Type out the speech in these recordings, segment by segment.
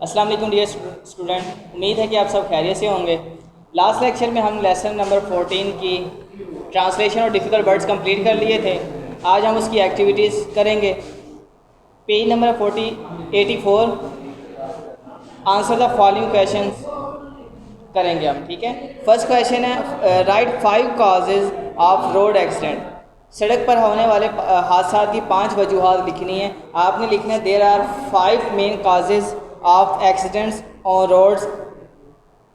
अस्सलाम वालेकुम dear student, उम्मीद है कि आप सब खैरियत से होंगे। लास्ट लेक्चर में हम लेसन नंबर 14 की ट्रांसलेशन और डिफ़िकल्ट वर्ड्स कंप्लीट कर लिए थे। आज हम उसकी एक्टिविटीज़ करेंगे। Page number 84 answer the following questions करेंगे हम, ठीक है। फर्स्ट क्वेश्चन है right 5 causes of road accident. सड़क पर होने वाले हादसा की 5 वजूहात लिखनी है। आपने लिखना है there are 5 main causes of accidents on roads.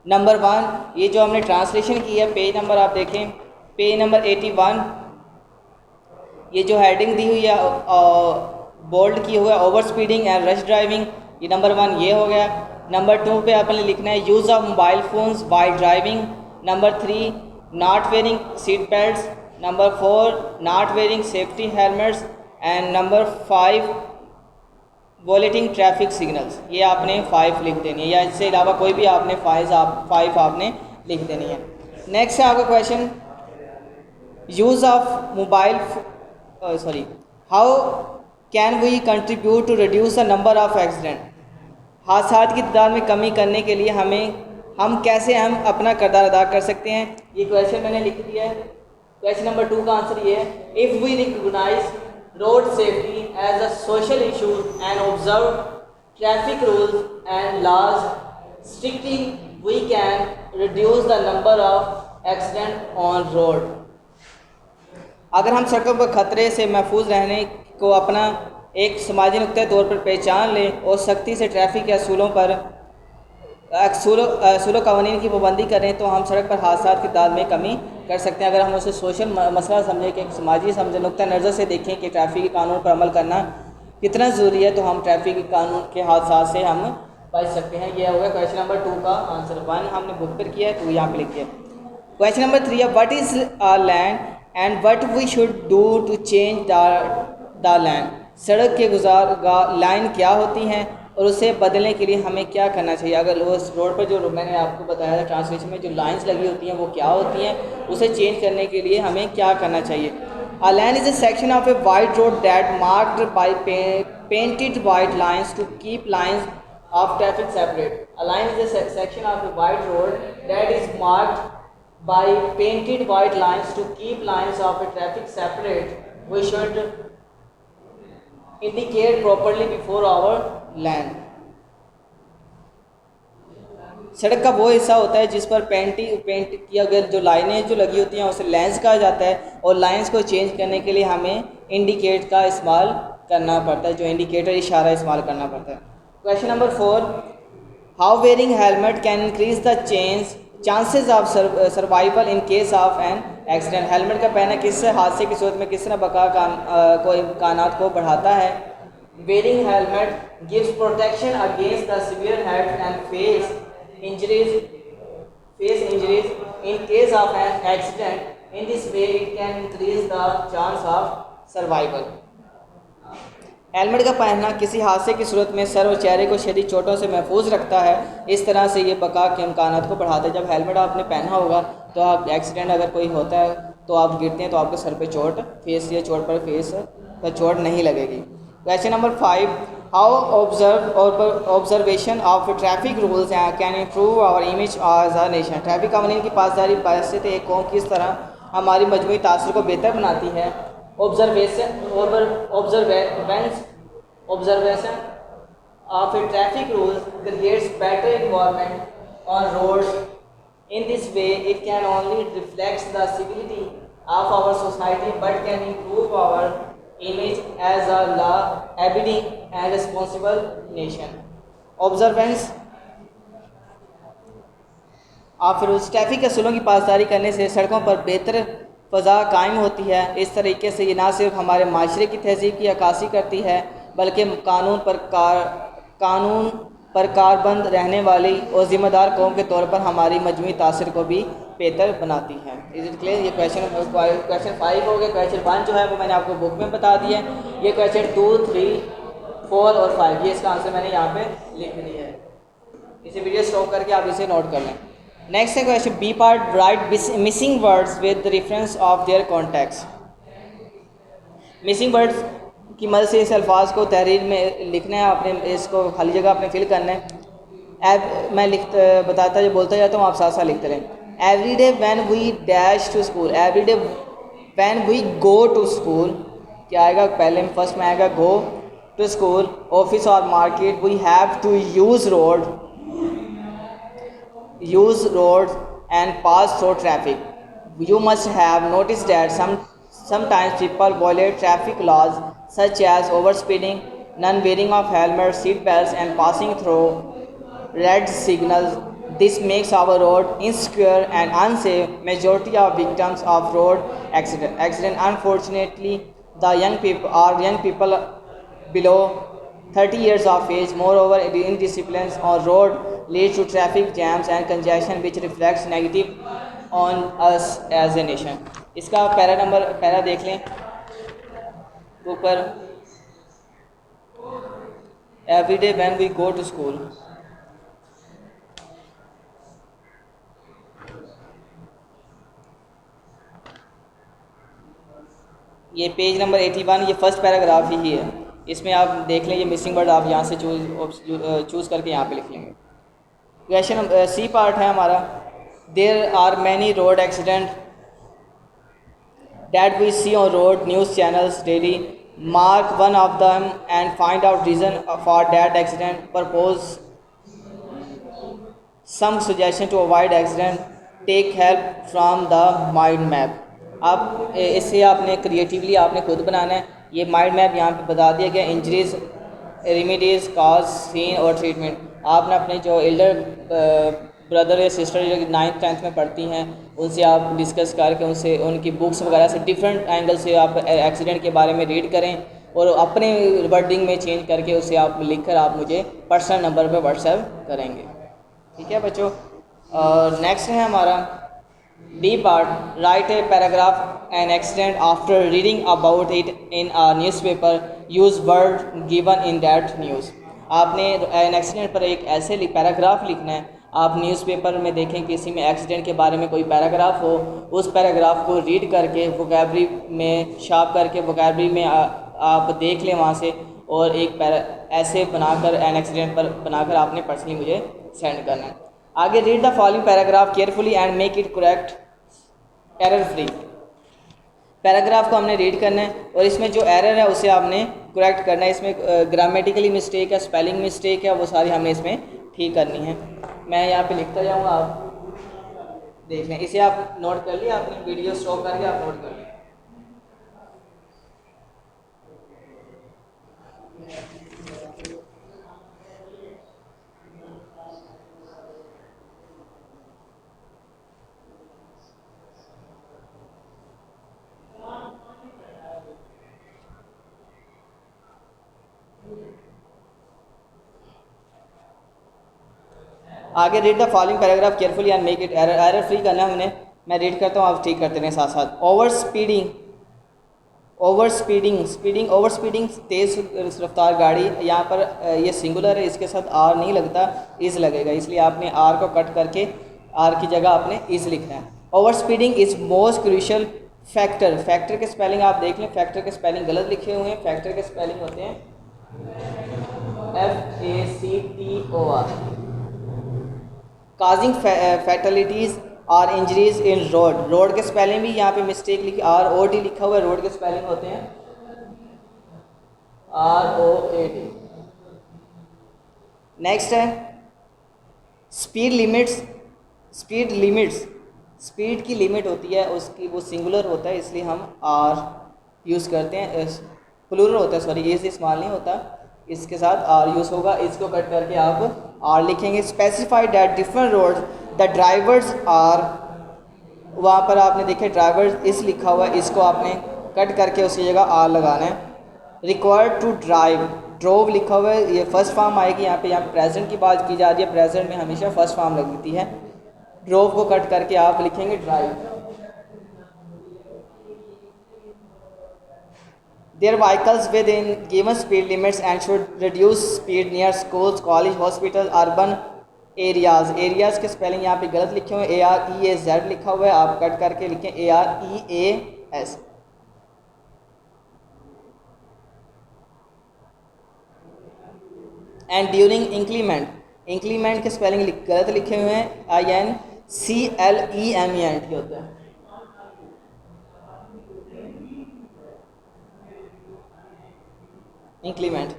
Number 1, ये जो हमने ट्रांसलेशन की है, पेज नंबर आप देखें, पेज नंबर 81, ये जो हेडिंग दी हुई है बोल्ड की हुआ है, over speeding and rush driving, ये नंबर 1 ये हो गया। नंबर 2 पे आपने लिखना है use of mobile phones while driving. Number 3, not wearing seat belts. Number 4, not wearing safety helmets. And number 5, वॉलेटिंग traffic signals. ये आपने 5 लिख देनी है, या इससे अलावा कोई भी आपने 5 आपने लिख देनी है। नेक्स्ट है आपका question, use of mobile how can we contribute to reduce the number of accident. हादसा की तादाद में कमी करने के लिए हम कैसे अपना किरदार अदा कर सकते हैं। ये क्वेश्चन मैंने लिख दिया है। क्वेश्चन नंबर 2 का आंसर ये है, if we recognise road safety as a social issue and observe traffic rules and laws strictly, we can reduce the number of accidents on road। अगर हम सड़कों पर ख़तरे से महफूज रहने को अपना एक समाजी नुक्ते तौर पर पहचान लें और सख्ती से ट्रैफिक के असूलों कवानीन की पाबंदी करें, तो हम सड़क पर हादसा की तादाद में कमी कर सकते हैं। अगर हम उसे सोशल मसला समझें कि समाजी समझें, नुक्ता नज़र से देखें कि ट्रैफिक के कानून पर अमल करना कितना ज़रूरी है, तो हम ट्रैफिक के कानून के हादसा से हम बच सकते हैं। यह हो गया क्वेश्चन नंबर 2 का आंसर। 1 हमने बुक पर किया है, तो यहाँ पे लिखिए। क्वेश्चन नंबर 3 है, what is a land and what we should do to change the land. सड़क के गुजार लाइन क्या होती हैं और उसे बदलने के लिए हमें क्या करना चाहिए। अगर उस रोड पर जो मैंने आपको बताया था ट्रांसलेशन में, जो लाइंस लगी होती हैं वो क्या होती हैं, उसे चेंज करने के लिए हमें क्या करना चाहिए। A line is a section of a wide road that marked by painted white lines to keep lines of traffic separate. A line is a section of a wide road that is marked by painted white lines to keep lines of a traffic separate. We should indicate properly before our land. सड़क का वो हिस्सा होता है जिस पर paint किया गया जो लाइनें जो लगी होती हैं उसे लेंस कहा जाता है, और लाइंस को चेंज करने के लिए हमें इंडिकेट का इस्तेमाल करना पड़ता है, जो इंडिकेटर इशारा इस्तेमाल करना पड़ता है। Question number 4, how wearing helmet can increase the chances of survival in case of an accident. Helmet का पहनना किस हादसे की सूरत में किस तरह बका को इम्कानात को बढ़ाता है। Wearing helmet gives protection against the severe head and injuries, face injuries in case of an accident. In this way, it can increase the chance of survival. Helmet का पहनना किसी हादसे की सूरत में सर और चेहरे को शदीद चोटों से महफूज रखता है। इस तरह से ये बका के इम्कानात को बढ़ाता है। जब हेलमेट आपने पहना होगा तो आप एक्सीडेंट अगर कोई होता है तो आप गिरते हैं तो आपके सर पे चोट, फेस या चोट पर फेस पर चोट नहीं लगेगी। Question number 5, how observation of traffic rules can improve our image as a nation. Traffic कानून की पासदारी बहैसियत एक कौम किस तरह हमारी मजमूई तासर को बेहतर बनाती है। Observation of a traffic rules creates better environment on roads. In this way it can only reflects the civility of our society but can improve our image as a law-abiding and responsible nation. Observance of rules, traffic के असूलों की पासदारी करने से सड़कों पर बेहतर फ़ज़ा कायम होती है। इस तरीके से ये ना सिर्फ हमारे माशरे की तहज़ीब की अक्कासी करती है बल्कि कानून पर कारबंद रहने वाली और ज़िम्मेदार कौम के तौर पर हमारी मजमूई तासर को भी बेहतर बनाती है। Is it clear. ये क्वेश्चन 5 हो गया। क्वेश्चन 1 जो है वो मैंने आपको बुक में बता दिया है। ये क्वेश्चन 2, 3, 4 और 5 ये इसका आंसर मैंने यहाँ पे लिख दिया है। इसे वीडियो स्टॉप करके आप इसे नोट कर लें। नेक्स्ट है question B part, write missing words with the reference of their context. Missing words की मदद से इस अल्फाज को तहरीर में लिखना है, आपने इसको खाली जगह आपने फिल करना है। मैं बताता जो बोलता जाता हूँ, आप साथ साथ लिखते रहें। Every day when we dash to school, every day when we go to school, क्या आएगा पहले में, फर्स्ट में आएगा गो टू स्कूल, ऑफिस और market, we have to use roads and pass through traffic. You must have noticed that sometimes people violate traffic laws such as overspeeding, non-wearing of helmets, seat belts, and passing through red signals. This makes our road insecure and unsafe. Majority of victims of road accident unfortunately the young people below 30 years of age. Moreover, indiscipline on road leads to traffic jams and congestion, which reflects negative on us as a nation. इसका para देख लें ऊपर, every day when we go to school. ये page number 81, ये first paragraph ही है। इसमें आप देख लें, ये मिसिंग वर्ड आप यहाँ से चूज़ करके यहाँ पे लिख लेंगे। क्वेश्चन सी पार्ट है हमारा। There are many road accident that we see on road news channels daily. Mark one of them and find out reason for that accident. Propose some suggestion to avoid accident. Take help from the mind map. आप इससे आपने creatively आपने खुद बनाना है। ये mind map यहाँ पे बता दिया गया, इंजरीज, रेमिडीज़, कॉज, सीन और ट्रीटमेंट। आपने अपने जो एल्डर ब्रदर या सिस्टर जो 9th-10th में पढ़ती हैं उनसे आप डिस्कस करके उनसे उनकी बुक्स वगैरह से डिफरेंट एंगल से आप एक्सीडेंट के बारे में रीड करें और अपने वर्डिंग में चेंज करके उसे आप लिख कर आप मुझे पर्सनल नंबर पर व्हाट्सएप करेंगे। ठीक है बच्चों। और नेक्स्ट है हमारा D part, right a paragraph an accident after reading about it in a newspaper, use word given in that news. आपने एन एक्सीडेंट पर एक ऐसे पैराग्राफ लिखना है। आप न्यूज़पेपर में देखें किसी में एक्सीडेंट के बारे में कोई पैराग्राफ हो, उस पैराग्राफ को रीड करके वोकैबरी में शार्प करके वोकैबरी में आप देख लें वहाँ से, और एक ऐसे बनाकर एन एक्सीडेंट पर बनाकर आपने पर्सनली मुझे सेंड करना है। आगे read the following paragraph carefully and make it correct error free. Paragraph को हमने रीड करना है और इसमें जो एरर है उसे आपने करेक्ट करना है। इसमें ग्रामेटिकली मिस्टेक है, स्पेलिंग मिस्टेक है, वो सारी हमने इसमें ठीक करनी है। मैं यहाँ पे लिखता जाऊँगा, आप देख लें। इसे आप नोट कर लिया, आपने वीडियो स्टॉप करके आप नोट कर लें। आगे read the following paragraph carefully and make it error free करना है हमने। मैं रीड करता हूँ, आप ठीक करते रहें साथ साथ। ओवर स्पीडिंग तेज़ रफ्तार गाड़ी। यहाँ पर ये सिंगुलर है, इसके साथ आर नहीं लगता, इज़ लगेगा, इसलिए आपने आर को कट करके आर की जगह आपने इज़ लिखना है। Over speeding is most crucial factor के स्पेलिंग आप देख लें, फैक्टर के स्पेलिंग गलत लिखे हुए हैं। फैक्टर के स्पेलिंग होते हैं FACTOR। काजिंग फैटलिटीज़ और इंजरीज इन रोड के स्पेलिंग भी यहाँ पे मिस्टेक लिखी, ROD लिखा हुआ है। रोड के स्पेलिंग होते हैं ROAD। नेक्स्ट है स्पीड लिमिट्स। स्पीड की लिमिट होती है उसकी, वो सिंगुलर होता है इसलिए हम R यूज़ करते हैं। प्लूरल होता है, सॉरी, ये से स्मॉल नहीं होता, इसके साथ R यूज़ होगा। इसको कट करके आप R लिखेंगे। Specified that different roads the drivers are, वहाँ पर आपने देखे ड्राइवर्स इस लिखा हुआ है, इसको आपने कट करके उसी जगह R लगाना है। रिक्वायर्ड टू ड्रोव लिखा हुआ है, ये फर्स्ट फॉर्म आएगी यहाँ पे प्रेजेंट की बात की जा रही है, प्रेजेंट में हमेशा फर्स्ट फॉर्म लगती है। ड्रोव को कट करके आप लिखेंगे drive. Their vehicles within given speed limits and should reduce speed near schools, college, hospital, urban areas। Areas के स्पेलिंग यहाँ पे गलत लिखे हुए हैं, AREAZ लिखा हुआ है, आप कट करके लिखें AREAS। And during increment inclement के स्पेलिंग गलत लिखे हुए हैं, INCLEMENT होता है। इंक्लीमेंट।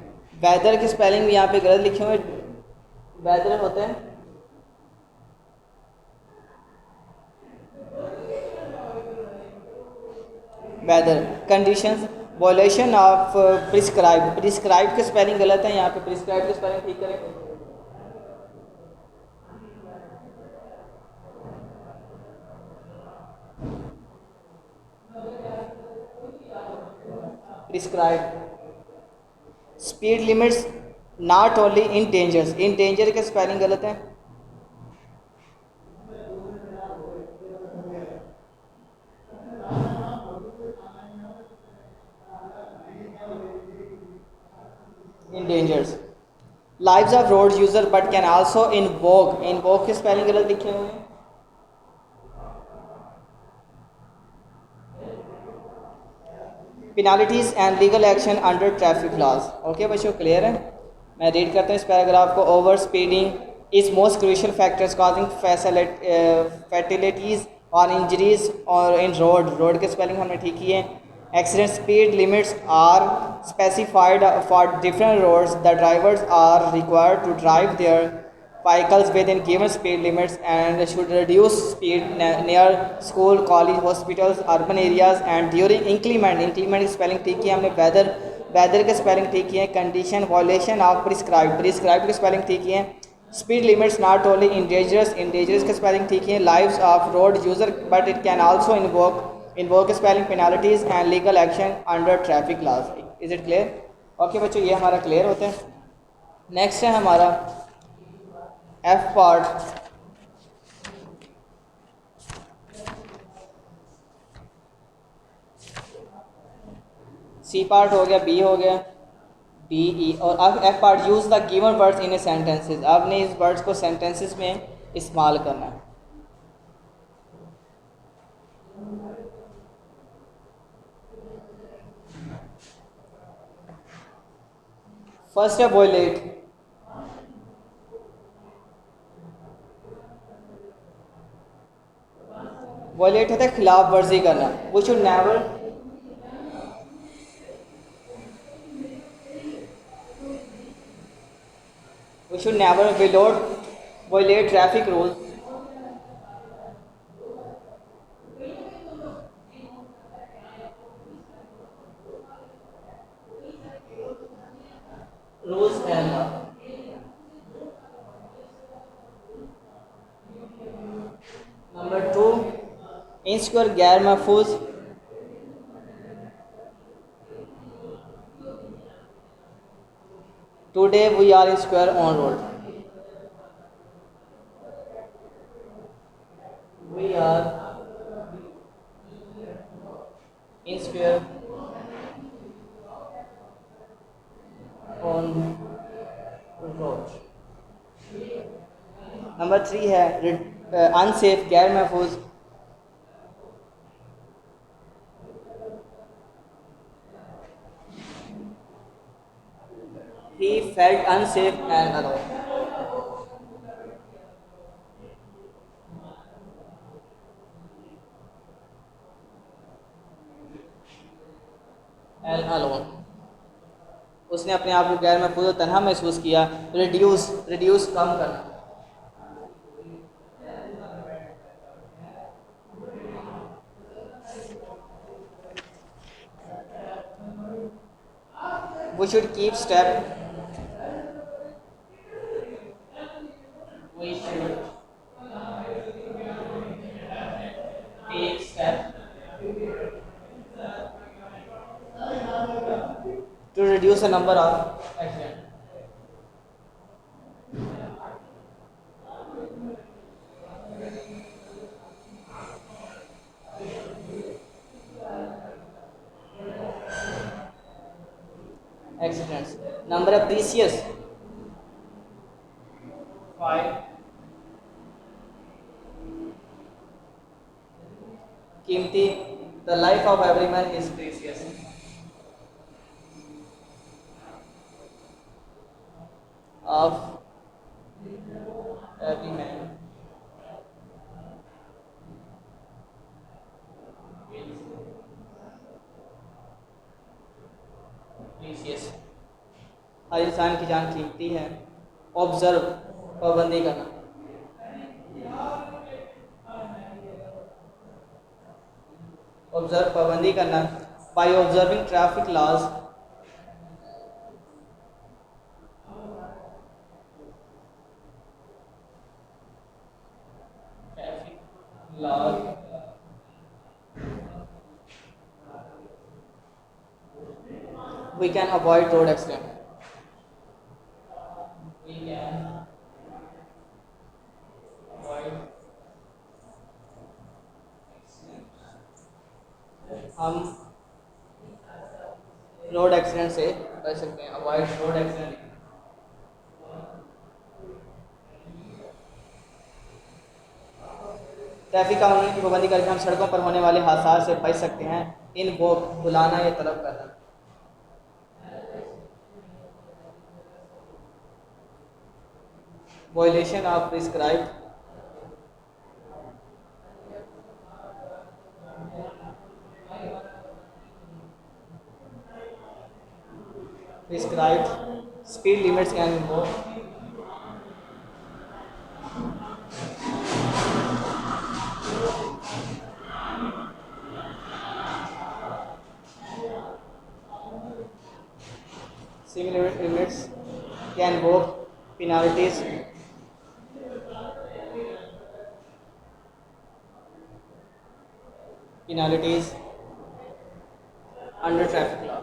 वेदर के स्पेलिंग भी यहाँ पे गलत लिखे हुए हैं, वेदर होता है weather. Conditions, violation of prescribe, prescribe के स्पेलिंग गलत है, यहाँ पे प्रिस्क्राइब के स्पेलिंग ठीक करें। Prescribe. Speed limits not only endangers, endanger के स्पेलिंग गलत है। Endangers. Lives of road user but can also invoke, invoke के स्पेलिंग गलत लिखे हुए हैं। Penalties and legal action under traffic laws. Okay बच्चों, क्लियर है। मैं रीड करता हूँ इस पैराग्राफ को। Over speeding is most crucial factors causing fatalities और इंजरीज और इन रोड, रोड के स्पेलिंग हमने ठीक किए हैं। Accident speed limits are specified for different roads, the drivers are required to drive their vehicles within given speed limits and should reduce speed near school, college, hospitals, urban areas and during inclement, inclement की spelling ठीक की हमने। Weather, weather के spelling ठीक किए हैं। Condition, violation of prescribe, prescribe के spelling ठीक किए हैं। Speed limits not only endangers, endangers के स्पेलिंग ठीक है। Lives of road user but it can also invoke, invoke के spelling penalties and legal action under traffic laws. Is it clear? Okay बच्चों, ये हमारा clear होता है। Next है हमारा एफ पार्ट। सी पार्ट हो गया, बी हो गया, बी ई, और अब F part. Use the given words in A sentences. आपने इस वर्ड्स को सेंटेंसेस में इस्तेमाल करना है। फर्स्ट है वॉयलेट। वॉयलेट होता है खिलाफ वर्जी करना। We should never, we should never violate traffic rules, rules and law. Number 2, insecure गैर महफूज। Today we are insecure on road, we are insecure on road। Number 3 है अनसेफ गैर महफूज। he felt unsafe and alone। and alone, उसने अपने आप को गैर महफूज और तन्हा महसूस किया। रिड्यूस, रिड्यूस कम करना। we should keep step, we should take step to reduce the number of accidents। accidents। number of precious 5, कीमती, the life of everyone is precious। of Every man is precious. हर इंसान की जान कीमती है. Observe, पाबंदी करना. Observe, पाबंदी करना. By observing traffic laws, laws we can avoid road accident. We can avoid accident. हम रोड एक्सीडेंट से बच सकते हैं. Avoid road accident. ट्रैफिक कानून की पाबंदी करके हम सड़कों पर होने वाले हादसा से बच सकते हैं. इन वो बुलाना या तलब करना. Violation of prescribed, speed limits can invoke. Similar limits can invoke penalties. Under traffic law.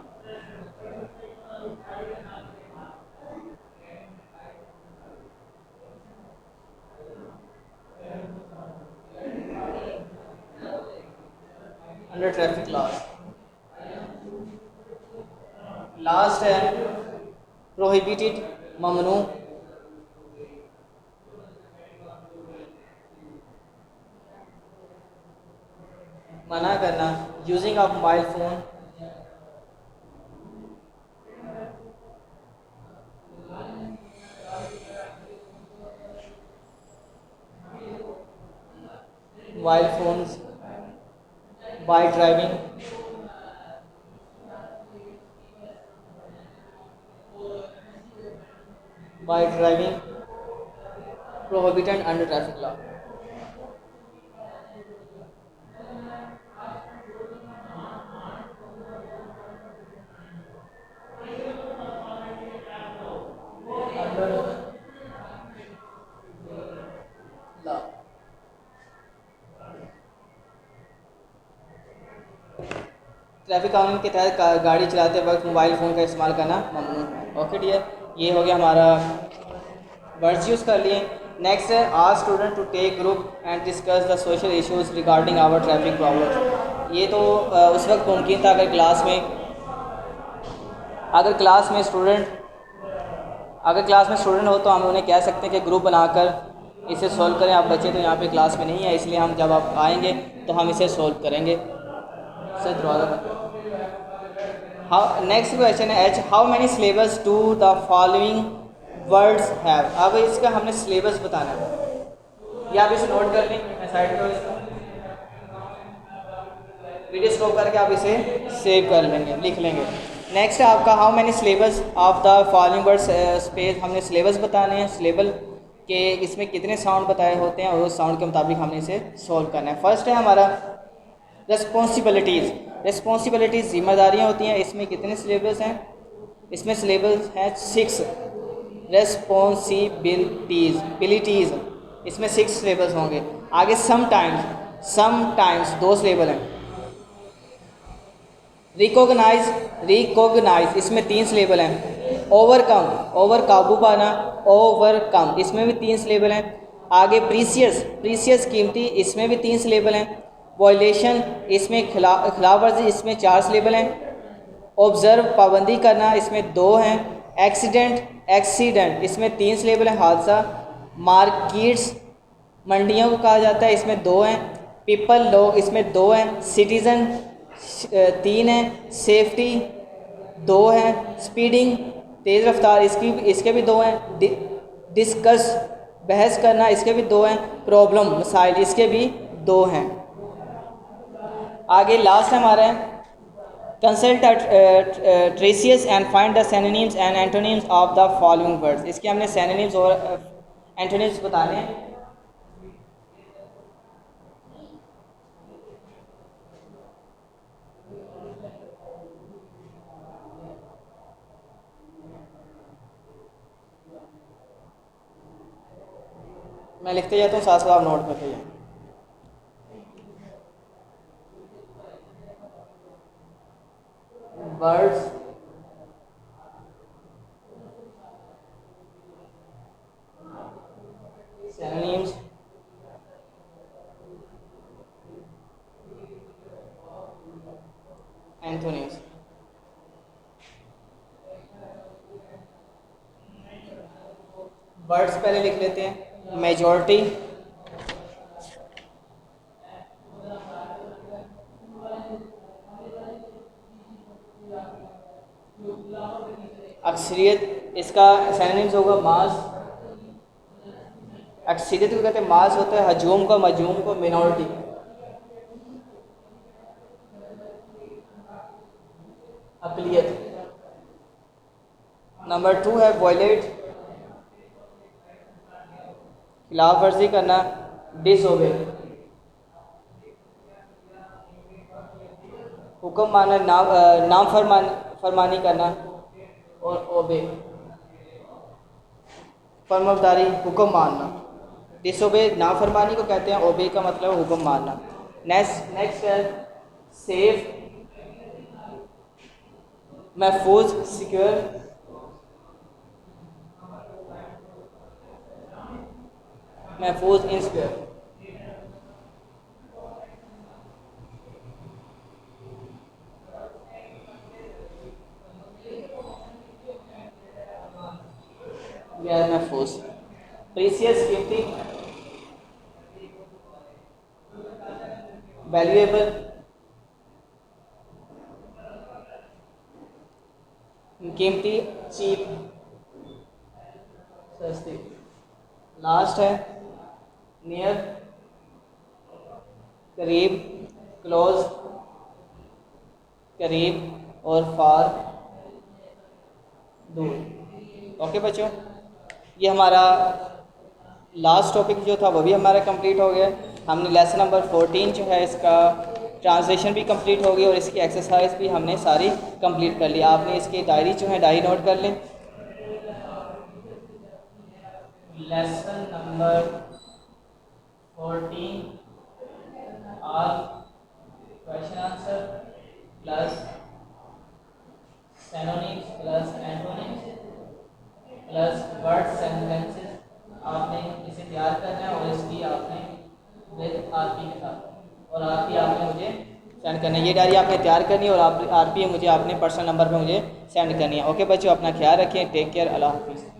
Under traffic laws. Last है प्रोहिबिटेड, ममनू. मना करना. Using of mobile phone, mobile phones by driving. By driving prohibited under traffic law. Under law. Traffic कानून के तहत गाड़ी चलाते वक्त मोबाइल फ़ोन का इस्तेमाल करना ममनू है. ओके डियर, ये हो गया हमारा वर्ड्स यूज़ कर लिए. नेक्स्ट है ask student to take group and discuss the social issues regarding our traffic problems. ये तो उस वक्त मुमकिन था अगर क्लास में स्टूडेंट हो तो हम उन्हें कह सकते हैं कि ग्रुप बनाकर इसे सॉल्व करें. आप बच्चे तो यहाँ पे क्लास में नहीं है, इसलिए हम जब आप आएंगे तो हम इसे सॉल्व करेंगे. सर दरवाज़ा. नेक्स्ट क्वेश्चन है H. How many syllables to the following words have. अब इसका हमने सिलेबस बताना है. या आप इसे नोट कर लें, मैं साइड पर इसको वीडियो स्टॉप करके आप इसे सेव कर लेंगे, लिख लेंगे. नेक्स्ट है आपका how many syllabus of the following words space. हमने सिलेबस बताने हैं, सिलेबल के इसमें कितने साउंड बताए होते हैं और उस साउंड के मुताबिक हमने इसे सॉल्व करना है. फर्स्ट है हमारा रिस्पॉन्सिबिलिटीज़, जिम्मेदारियाँ होती हैं. इसमें कितने सिलेबस हैं? इसमें सिलेबस हैं 6. रिस्पॉन्सिबिलिटीज़ इसमें 6 सिलेबस होंगे. आगे समटाइम्स 2 सिलेबल हैं. रिकॉग्नाइज इसमें 3 सिलेबल हैं. ओवर काबू पाना, ओवरकम इसमें भी 3 सिलेबल हैं. आगे प्रीसियस कीमती, इसमें भी 3 सिलेबल हैं. वायलेशन इसमें खिलाफ वर्जी, इसमें 4 सिलेबल हैं. ऑब्जर्व पाबंदी करना, इसमें 2 हैं. एक्सीडेंट इसमें 3 सिलेबल हैं, हादसा. मार्केट्स मंडियों को कहा जाता है, इसमें 2 हैं. पीपल लोग, इसमें 2 हैं. सिटीज़न 3 हैं. सेफ्टी 2 हैं. स्पीडिंग तेज़ रफ्तार, इसके भी 2 हैं. डिस्कस बहस करना इसके भी दो हैं, प्रॉब्लम मसाइल इसके भी दो हैं। आगे लास्ट हमारा है consult thesaurus and find the synonyms and antonyms of the following words. इसके हमने सिनोनिम्स और एंटोनिम्स बताने हैं। मैं लिखते जाता हूँ, साथ साथ आप नोट करते जाएं। Words synonyms antonyms। वर्ड्स पहले लिख लेते हैं। मेजॉरिटी, अक्सरियत, इसका सिनोनिम्स होगा मास। अक्सरियत को कहते हैं मास होता है, हजूम को मजूम को मिनॉरिटी। अकलियत। नंबर 2 है वॉयलेट, खिलाफ वर्जी करना, डिसओबे, हुक्म माना, नाम फरमानी करना, और ओबे, फरमाबरदारी, हुक्म मानना। डिसओबे नाफरमानी को कहते हैं, ओबे का मतलब हुक्म मानना। नेक्स्ट है सेफ, महफूज, सिक्योर, महफूज, इनसिक्योर। गैर महफूज। प्रीसियस, कीमती, वैल्यूएबल, कीमती, चीप, सस्ती। लास्ट है नियर, करीब, क्लोज, करीब, और फार, दूर। ओके बच्चों, ये हमारा लास्ट टॉपिक जो था वो भी हमारा कंप्लीट हो गया। हमने लेसन नंबर 14 जो है इसका ट्रांसलेशन भी कंप्लीट हो गई और इसकी एक्सरसाइज भी हमने सारी कंप्लीट कर ली। आपने इसकी डायरी जो है डायरी नोट कर लें। Lesson number 14 all question answer plus synonyms plus antonyms plus word sentences आपने इसे तैयार करना है और इसकी आपने विद आरपी के साथ और आरपी आपने मुझे सेंड करना है। ये डायरी आपने तैयार करनी है और आरपी मुझे आपने पर्सनल नंबर पे मुझे सेंड करनी है। ओके बच्चों, अपना ख्याल रखें। Take care. अल्लाह हाफिज़।